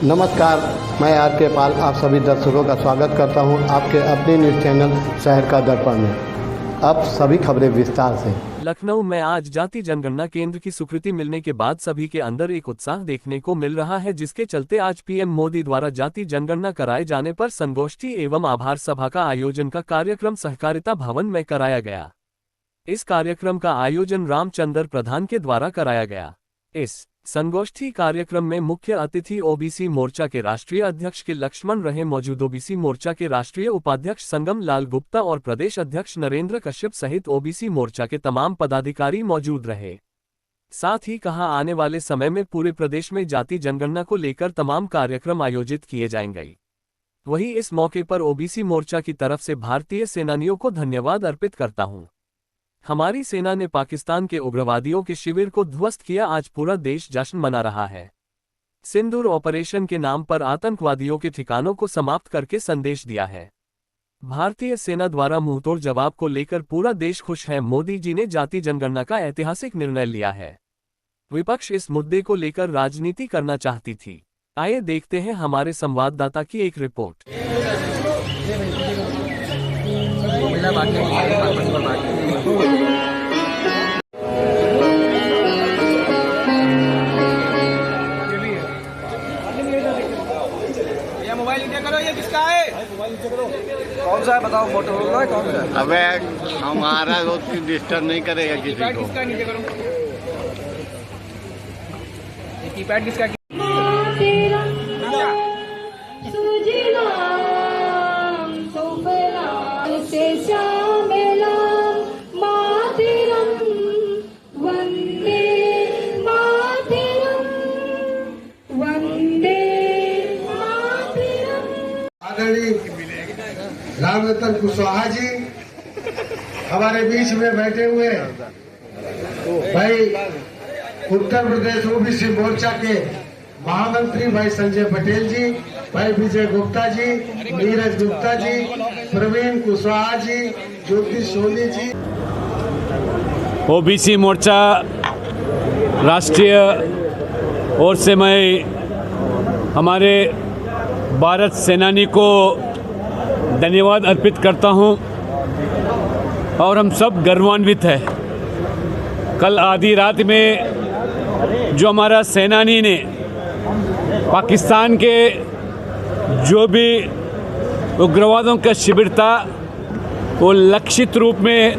नमस्कार, मैं आर के पाल आप सभी दर्शकों का स्वागत करता हूं आपके अपने न्यूज़ चैनल शहर का दर्पण में। अब सभी खबरें विस्तार से। लखनऊ में आज जाति जनगणना केंद्र की स्वीकृति मिलने के बाद सभी के अंदर एक उत्साह देखने को मिल रहा है, जिसके चलते आज पीएम मोदी द्वारा जाति जनगणना कराए जाने पर संगोष्ठी एवं आभार सभा का आयोजन का कार्यक्रम सहकारिता भवन में कराया गया। इस कार्यक्रम का आयोजन रामचंद्र प्रधान के द्वारा कराया गया। इस संगोष्ठी कार्यक्रम में मुख्य अतिथि ओबीसी मोर्चा के राष्ट्रीय अध्यक्ष के लक्ष्मण रहे मौजूद। ओबीसी मोर्चा के राष्ट्रीय उपाध्यक्ष संगम लाल गुप्ता और प्रदेश अध्यक्ष नरेंद्र कश्यप सहित ओबीसी मोर्चा के तमाम पदाधिकारी मौजूद रहे। साथ ही कहा, आने वाले समय में पूरे प्रदेश में जाति जनगणना को लेकर तमाम कार्यक्रम आयोजित किए जाएंगे। वहीं इस मौके पर ओबीसी मोर्चा की तरफ से भारतीय सेनानियों को धन्यवाद अर्पित करता हूं। हमारी सेना ने पाकिस्तान के उग्रवादियों के शिविर को ध्वस्त किया। आज पूरा देश जश्न मना रहा है। सिंदूर ऑपरेशन के नाम पर आतंकवादियों के ठिकानों को समाप्त करके संदेश दिया है। भारतीय सेना द्वारा मुंहतोड़ जवाब को लेकर पूरा देश खुश है। मोदी जी ने जाति जनगणना का ऐतिहासिक निर्णय लिया है। विपक्ष इस मुद्दे को लेकर राजनीति करना चाहती थी। आइए देखते हैं हमारे संवाददाता की एक रिपोर्ट। ये मोबाइल नीचे करो, ये किसका है? कौन सा है बताओ, फोटो है कौन सा है? अबे हमारा वो डिस्टर्ब नहीं करेगा किसी को। किसका नीचे करो, ये कीपैड किसका? रामरतन कुशवाहा जी हमारे बीच में बैठे हुए भाई उत्तर प्रदेश ओबीसी मोर्चा के महामंत्री भाई संजय पटेल जी, भाई विजय गुप्ता जी, नीरज गुप्ता जी, प्रवीण कुशवाहा जी, ज्योति सोनी जी। ओबीसी मोर्चा राष्ट्रीय ओर से मैं हमारे भारत सेनानी को धन्यवाद अर्पित करता हूं और हम सब गर्वान्वित हैं। कल आधी रात में जो हमारा सेनानी ने पाकिस्तान के जो भी उग्रवादों का शिविर था वो लक्षित रूप में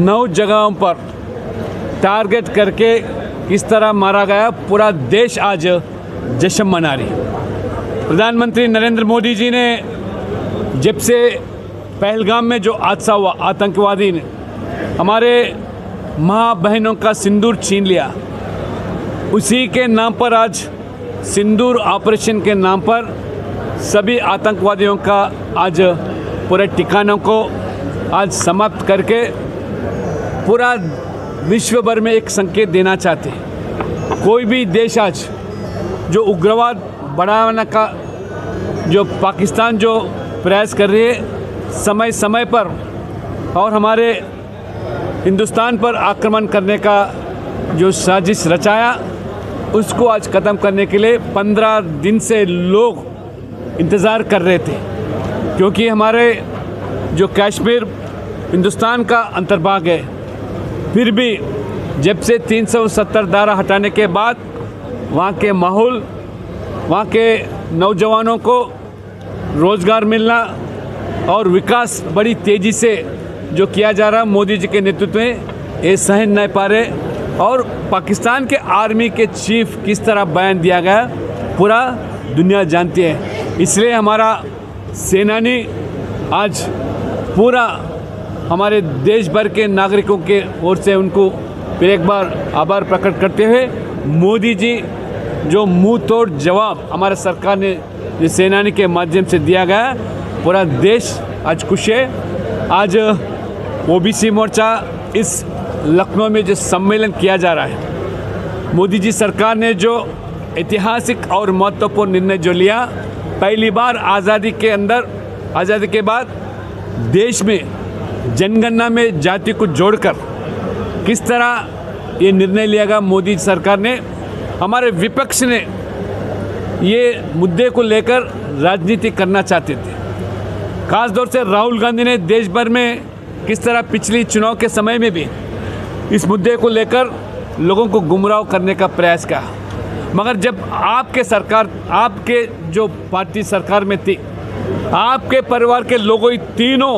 9 जगहों पर टारगेट करके किस तरह मारा गया, पूरा देश आज जश्न मना रही। प्रधानमंत्री नरेंद्र मोदी जी ने जब से पहलगाम में जो हादसा हुआ, आतंकवादी ने हमारे माँ बहनों का सिंदूर छीन लिया, उसी के नाम पर आज सिंदूर ऑपरेशन के नाम पर सभी आतंकवादियों का आज पूरे ठिकानों को आज समाप्त करके पूरा विश्व भर में एक संकेत देना चाहते हैं। कोई भी देश आज जो उग्रवाद बढ़ाने का जो पाकिस्तान जो प्रयास कर रही है समय समय पर और हमारे हिंदुस्तान पर आक्रमण करने का जो साजिश रचाया, उसको आज ख़त्म करने के लिए 15 दिन से लोग इंतज़ार कर रहे थे, क्योंकि हमारे जो कश्मीर हिंदुस्तान का अंतर्भाग है, फिर भी जब से 370 धारा हटाने के बाद वहाँ के माहौल, वहाँ के नौजवानों को रोज़गार मिलना और विकास बड़ी तेज़ी से जो किया जा रहा मोदी जी के नेतृत्व में, ये सहन नहीं पा रहे। और पाकिस्तान के आर्मी के चीफ किस तरह बयान दिया गया पूरा दुनिया जानती है। इसलिए हमारा सेनानी आज पूरा हमारे देश भर के नागरिकों के ओर से उनको फिर एक बार आभार प्रकट करते हुए, मोदी जी जो मुंह तोड़ जवाब हमारे सरकार ने सेनानी के माध्यम से दिया गया, पूरा देश आज खुश है। आज ओबीसी मोर्चा इस लखनऊ में जो सम्मेलन किया जा रहा है, मोदी जी सरकार ने जो ऐतिहासिक और महत्वपूर्ण निर्णय जो लिया, पहली बार आज़ादी के बाद देश में जनगणना में जाति को जोड़कर किस तरह ये निर्णय लिया गया मोदी सरकार ने। हमारे विपक्ष ने ये मुद्दे को लेकर राजनीति करना चाहते थे। खास तौर से राहुल गांधी ने देश भर में किस तरह पिछली चुनाव के समय में भी इस मुद्दे को लेकर लोगों को गुमराह करने का प्रयास किया। मगर जब आपके सरकार, आपके जो पार्टी सरकार में थी, आपके परिवार के लोगों ही तीनों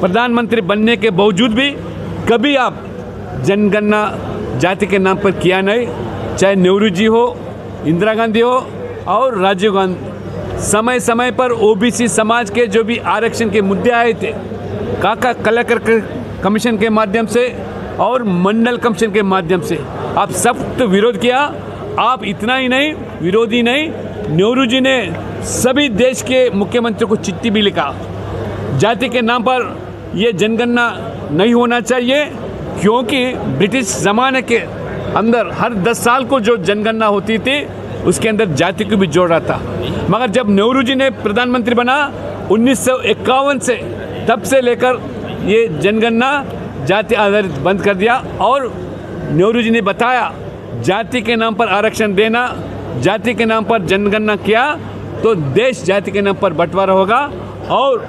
प्रधानमंत्री बनने के बावजूद भी कभी आप जनगणना जाति के नाम पर किया नहीं। चाहे नेहरू जी हो, इंदिरा गांधी हो और राजीव गांधी, समय समय पर ओबीसी समाज के जो भी आरक्षण के मुद्दे आए थे, काका कलेक्टर कमीशन के माध्यम से और मंडल कमीशन के माध्यम से आप सख्त विरोध किया। आप इतना ही नहीं, विरोधी नहीं, नेहरू जी ने सभी देश के मुख्यमंत्री को चिट्ठी भी लिखा, जाति के नाम पर यह जनगणना नहीं होना चाहिए, क्योंकि ब्रिटिश ज़माने के अंदर हर 10 साल को जो जनगणना होती थी उसके अंदर जाति को भी जोड़ रहा था। मगर जब नेहरू जी ने प्रधानमंत्री बना 1951 से, तब से लेकर ये जनगणना जाति आधारित बंद कर दिया। और नेहरू जी ने बताया, जाति के नाम पर आरक्षण देना, जाति के नाम पर जनगणना किया तो देश जाति के नाम पर बंटवारा होगा और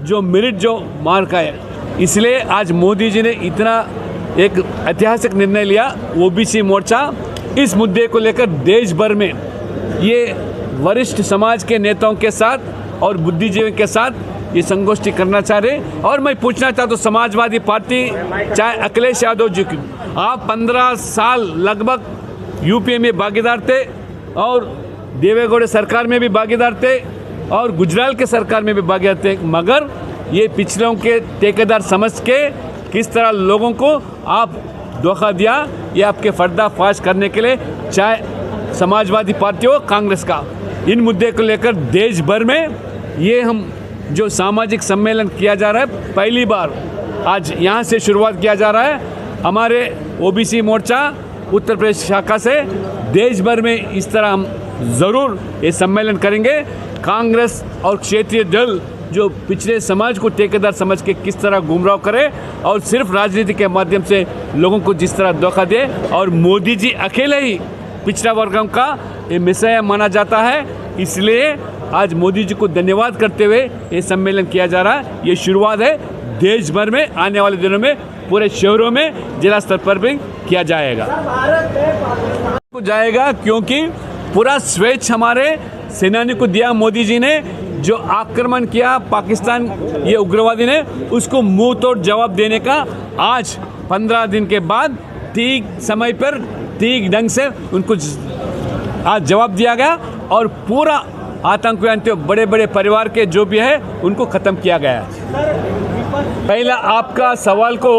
जो मेरिट जो मार्क आए। इसलिए आज मोदी जी ने इतना एक ऐतिहासिक निर्णय लिया। ओबीसी मोर्चा इस मुद्दे को लेकर देश भर में ये वरिष्ठ समाज के नेताओं के साथ और बुद्धिजीवियों के साथ ये संगोष्ठी करना चाह रहे। और मैं पूछना चाहता हूँ समाजवादी पार्टी, चाहे अखिलेश यादव जी की, आप 15 साल लगभग यूपी में भागीदार थे और देवेगौड़ा सरकार में भी भागीदार थे और गुजराल के सरकार में भी भागीदार थे, मगर ये पिछड़ों के ठेकेदार समझ के किस तरह लोगों को आप धोखा दिया, ये आपके पर्दाफाश करने के लिए, चाहे समाजवादी पार्टी हो, कांग्रेस का, इन मुद्दे को लेकर देश भर में ये हम जो सामाजिक सम्मेलन किया जा रहा है, पहली बार आज यहाँ से शुरुआत किया जा रहा है। हमारे ओबीसी मोर्चा उत्तर प्रदेश शाखा से देश भर में इस तरह हम ज़रूर ये सम्मेलन करेंगे। कांग्रेस और क्षेत्रीय दल जो पिछड़े समाज को ठेकेदार समझ के किस तरह गुमराह करे और सिर्फ राजनीति के माध्यम से लोगों को जिस तरह धोखा दे, और मोदी जी अकेले ही पिछड़ा वर्गों का ये मिसाया माना जाता है। इसलिए आज मोदी जी को धन्यवाद करते हुए ये सम्मेलन किया जा रहा है। ये शुरुआत है, देश भर में आने वाले दिनों में पूरे शहरों में जिला स्तर पर भी किया जाएगा क्योंकि पूरा स्वेच्छ हमारे सेनानी को दिया मोदी जी ने। जो आक्रमण किया पाकिस्तान ये उग्रवादी ने, उसको मुंह तोड़ जवाब देने का आज 15 दिन के बाद ठीक समय पर ठीक ढंग से उनको आज जवाब दिया गया और पूरा आतंकवादियों बड़े बड़े परिवार के जो भी है उनको ख़त्म किया गया। पहला आपका सवाल को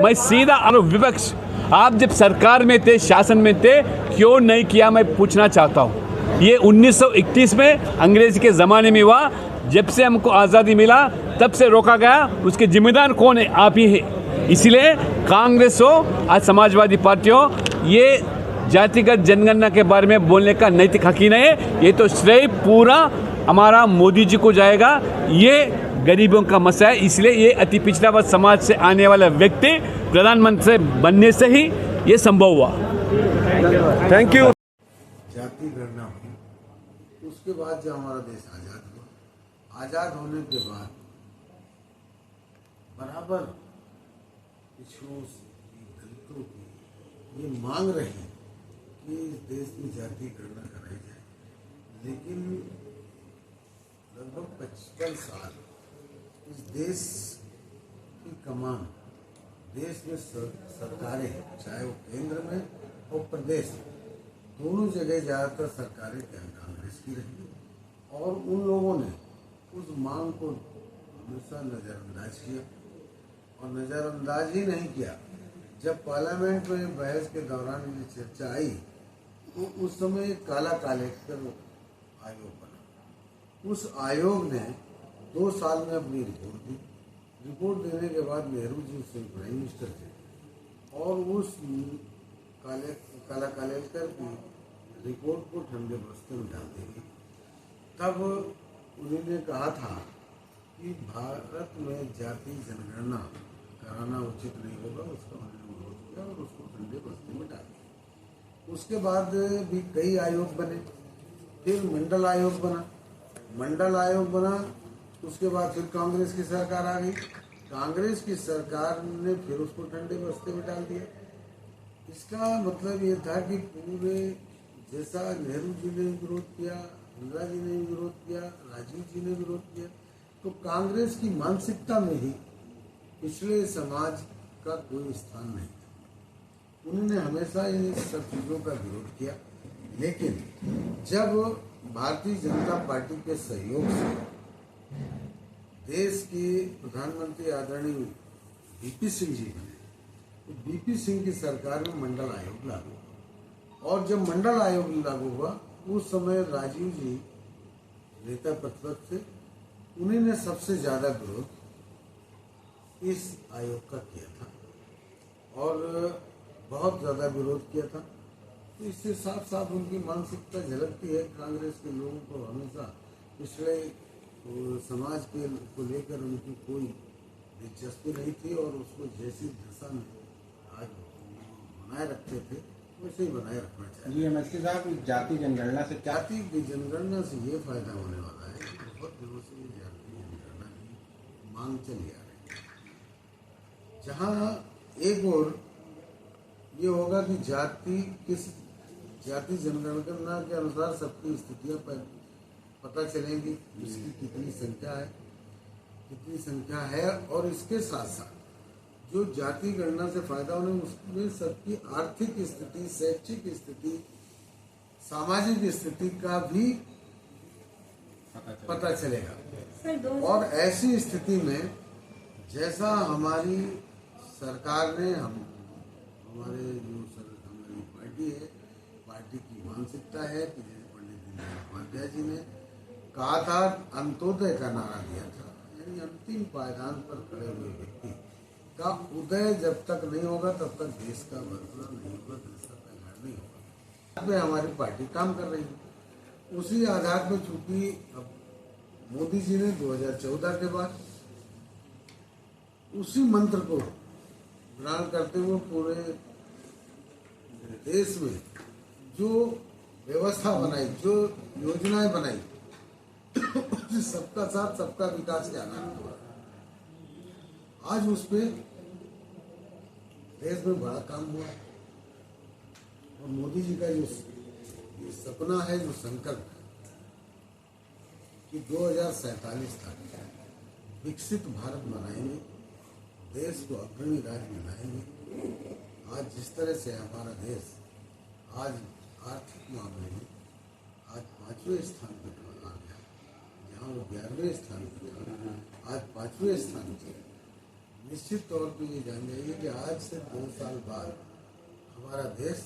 मैं सीधा विपक्ष, आप जब सरकार में थे, शासन में थे, क्यों नहीं किया, मैं पूछना चाहता हूँ। ये 1931 में अंग्रेज के ज़माने में हुआ, जब से हमको आज़ादी मिला तब से रोका गया, उसके जिम्मेदार कौन है? आप ही है। इसलिए कांग्रेस हो, आज समाजवादी पार्टी हो, ये जातिगत जनगणना के बारे में बोलने का नैतिक हक ही नहीं है। ये तो श्रेय पूरा हमारा मोदी जी को जाएगा। ये गरीबों का मसला है, इसलिए ये अति पिछड़ा वर्ग समाज से आने वाला व्यक्ति प्रधानमंत्री बनने से ही ये संभव हुआ। Thank you. जाति गणना हुई, उसके बाद जब हमारा देश आज़ाद हुआ, आज़ाद होने के बाद बराबर पिछड़ों की, दलितों की ये मांग रही कि इस देश में जाति गणना कराई जाए, लेकिन लगभग 55 साल इस देश की कमान, देश में सरकारें, चाहे वो केंद्र में हो प्रदेश, दोनों जगह ज़्यादातर सरकारें कांग्रेस की रही और उन लोगों ने उस मांग को हमेशा नज़रअंदाज किया और नज़रअंदाज ही नहीं किया। जब पार्लियामेंट में बहस के दौरान ये चर्चा आई तो उस समय काला कलेक्टर आयोग बना। उस आयोग ने 2 साल में अपनी रिपोर्ट दी। रिपोर्ट देने के बाद नेहरू जी उस समय प्राइम मिनिस्टर थे और उस काला कलेक्टर की रिपोर्ट को ठंडे बस्ते में डाल दी गई। तब उन्होंने कहा था कि भारत में जाति जनगणना कराना उचित नहीं होगा, उसका उन्होंने विरोध किया और उसको ठंडे बस्ते में डाल दिया। उसके बाद भी कई आयोग बने, फिर मंडल आयोग बना, मंडल आयोग बना, उसके बाद फिर कांग्रेस की सरकार आ गई। कांग्रेस की सरकार ने फिर उसको ठंडे बस्ते में डाल दिया। इसका मतलब ये था कि पूरे जैसा नेहरू जी ने विरोध किया, इंदिरा जी ने विरोध किया, राजीव जी ने विरोध किया, तो कांग्रेस की मानसिकता में ही पिछड़े समाज का कोई स्थान नहीं था। उन्होंने हमेशा इन सब चीज़ों का विरोध किया। लेकिन जब भारतीय जनता पार्टी के सहयोग से देश के प्रधानमंत्री आदरणीय वीपी सिंह जी बने, तो वीपी सिंह की सरकार में मंडल आयोग लागू हुआ। और जब मंडल आयोग लागू हुआ उस समय राजीव जी नेता प्रतिपक्ष थे, उन्हीं ने सबसे ज्यादा विरोध इस आयोग का किया था और बहुत ज्यादा विरोध किया था। तो इससे साफ साफ उनकी मानसिकता झलकती है। कांग्रेस के लोगों को हमेशा पिछड़े समाज के को लेकर उनकी कोई दिलचस्पी नहीं थी और उसको जैसी दशा में आज बनाए रखते थे वैसे ही बनाए रखना चाहिए। जी एमएससी साहब, जाति जनगणना से क्या जाति की जनगणना से ये फायदा होने वाला है कि बहुत दिनों से ये जाति जनगणना की मांग चली आ रही है। जहाँ एक और ये होगा कि जाति जनगणना के अनुसार सबकी स्थितियाँ पता चलेंगी, इसकी कितनी संख्या है और इसके साथ साथ जो जाति गणना से फायदा होने उसमें सबकी आर्थिक स्थिति, शैक्षिक स्थिति, सामाजिक स्थिति का भी पता चलेगा। और ऐसी स्थिति में जैसा हमारी सरकार ने हमारी पार्टी है, पार्टी की मानसिकता है कि पंडित दीनदयाल उपाध्याय जी ने कहा था, अंत्योदय का नारा दिया था, यानी अंतिम पायदान पर खड़े हुए व्यक्ति का उदय जब तक नहीं होगा तब तक देश का बदला नहीं होगा, देश का कल्याण नहीं होगा। पे हमारी पार्टी काम कर रही है। उसी आधार पर चूंकि अब मोदी जी ने 2014 के बाद उसी मंत्र को ग्रहण करते हुए पूरे देश में जो व्यवस्था बनाई, जो योजनाएं बनाई, सबका साथ सबका विकास के आधार पर आज उस पे देश में बड़ा काम हुआ। और मोदी जी का जो सपना है, जो संकल्प है कि 2047 तक विकसित भारत बनाएंगे, देश को अग्रणी राज्य बनाएंगे। आज जिस तरह से हमारा देश आज आर्थिक मामले में आज 5वें स्थान पर आ गया, जहाँ वो 11वें स्थान पर था, आज 5वें स्थान पर। निश्चित तौर पर ये जान जाइए कि आज से 2 साल बाद हमारा देश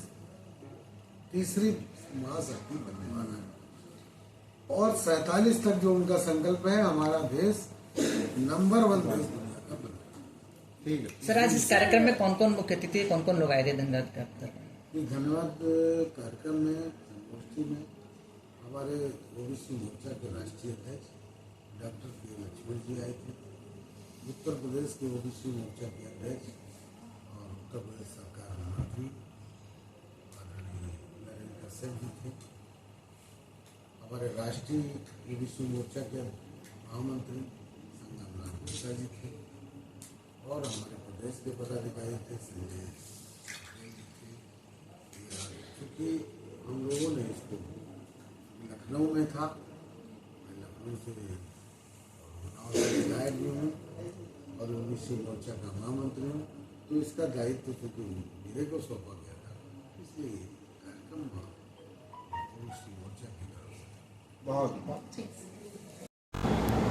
तीसरी महाशक्ति बनने वाला है। और 47 तक जो उनका संकल्प है, हमारा देश नंबर 1 देश दुनिया का बने। ठीक है सर, आज इस कार्यक्रम में कौन कौन मुख्य अतिथि, कौन कौन लोग आए थे? धन्यवाद। कार्यक्रम में संगोष्ठी में हमारे ओबीसी मोर्चा के राष्ट्रीय अध्यक्ष डॉक्टर के लक्ष्मण जी आए थे, उत्तर प्रदेश के ओबीसी मोर्चा के अध्यक्ष और उत्तर प्रदेश सरकार मंत्री नरेंद्र कश्यप जी थे, हमारे राष्ट्रीय ओबीसी मोर्चा के महामंत्री संगम लाल गुप्ता जी थे और हमारे प्रदेश के पदाधिकारी थे संजय जी थे। क्योंकि हम लोगों ने इसको लखनऊ में था, मैं लखनऊ से विधायक भी हूँ और ओबीसी मोर्चा का महामंत्री हूँ, तो इसका दायित्व चूँकि मेरे को सौंपा गया था, इसलिए कार्यक्रम ओबीसी मोर्चा की तरफ से बहुत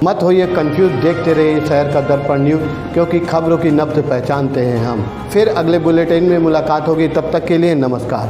मत होइए कंफ्यूज, देखते रहिए शहर का दर्पण न्यूज़, क्योंकि खबरों की नब्ज पहचानते हैं हम। फिर अगले बुलेटिन में मुलाकात होगी, तब तक के लिए नमस्कार।